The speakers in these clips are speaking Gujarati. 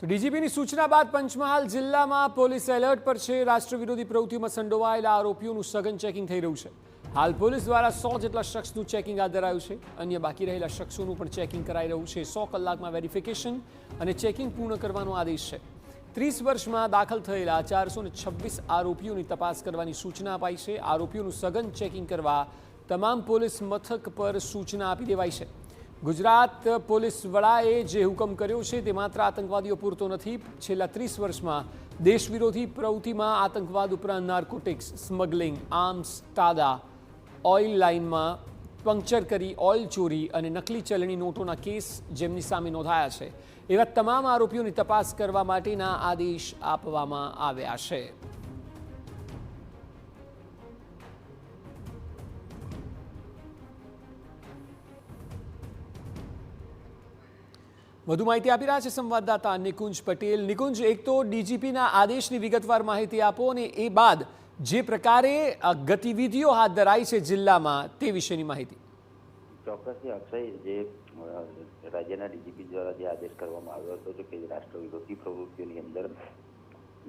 તો ડીજીપીની સૂચના બાદ પંચમહાલ જિલ્લામાં પોલીસ એલર્ટ પર છે। રાષ્ટ્રવિરોધી પ્રવૃત્તિઓમાં સંડોવાયેલા આરોપીઓનું સઘન ચેકિંગ થઈ રહ્યું છે। હાલ પોલીસ દ્વારા 100 જેટલા શખ્સનું ચેકિંગ હાથ ધરાયું છે। અન્ય બાકી રહેલા શખ્સોનું પણ ચેકિંગ કરાઈ રહ્યું છે। 100 કલાકમાં વેરિફિકેશન અને ચેકિંગ પૂર્ણ કરવાનો આદેશ છે। 30 વર્ષમાં દાખલ થયેલા 426 આરોપીઓની તપાસ કરવાની સૂચના અપાઈ છે। આરોપીઓનું સઘન ચેકિંગ કરવા તમામ પોલીસ મથક પર સૂચના આપી દેવાઈ છે। ગુજરાત પોલીસ વડાએ જે હુકમ કર્યો છે તે માત્ર આતંકવાદીઓ પૂરતો નથી। છેલ્લા 30 વર્ષમાં દેશવિરોધી પ્રવૃત્તિમાં આતંકવાદ ઉપરાંત નાર્કોટિક્સ, સ્મગલિંગ, આર્મ્સ, તાદા, ઓઇલ લાઇનમાં પંક્ચર કરી ઓઇલ ચોરી અને નકલી ચલણી નોટોના કેસ જેમની સામે નોંધાયા છે એવા તમામ આરોપીઓની તપાસ કરવા માટેના આદેશ આપવામાં આવ્યા છે। વધુ માહિતી આપી રહ્યા છે સંવાદદાતા નિકુંજ પટેલ। નિકુંજ, એક તો ડીજીપીના આદેશની વિગતવાર માહિતી આપો અને એ બાદ જે પ્રકારે ગતિવિધિઓ હાથ ધરાઈ છે જિલ્લામાં તે વિશેની માહિતી। ચોક્કસથી અક્ષય, જે રાજ્યના ડીજીપી દ્વારા જે આદેશ કરવામાં આવ્યો હતો કે રાષ્ટ્ર વિરોધી પ્રવૃત્તિઓની અંદર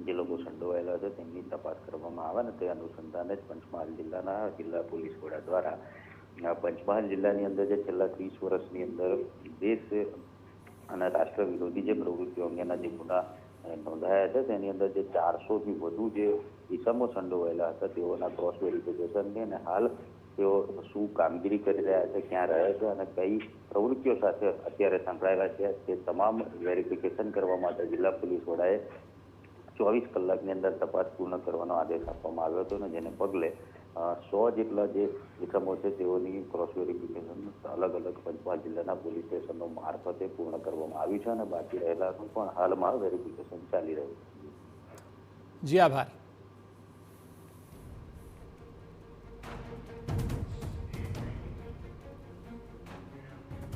જે લોકો સંડોવાયેલા છે તેમની તપાસ કરવામાં આવે ને તે અનુસંધાને જ પંચમહાલ જિલ્લાના જિલ્લા પોલીસ વડા દ્વારા પંચમહાલ જિલ્લાની અંદર જે છેલ્લા 30 વર્ષની અંદર દેશ અને રાષ્ટ્ર વિરોધી જે પ્રવૃત્તિઓ અંગેના જે ગુના નોંધાયા છે તેની અંદર જે 400થી વધુ જે ઇસમો સંડોવાયેલા હતા તેઓના ક્રોસ વેરિફિકેશનની અને હાલ તેઓ શું કામગીરી કરી રહ્યા છે, ક્યાં રહે છે અને કઈ પ્રવૃત્તિઓ સાથે અત્યારે સંકળાયેલા છે તે તમામ વેરિફિકેશન કરવા માટે જિલ્લા પોલીસ વડાએ 24 કલાકની અંદર તપાસ પૂર્ણ કરવાનો આદેશ આપવામાં આવ્યો હતો અને જેને પગલે 100 જેટલા જે ઇસમો છે તેઓની ક્રોસ વેરિફિકેશન અલગ અલગ પંચમહાલ જિલ્લાના પોલીસ સ્ટેશનો મારફતે પૂર્ણ કરવામાં આવ્યું છે અને બાકી રહેલાનું પણ હાલમાં વેરિફિકેશન ચાલી રહ્યું છે। જી આભાર।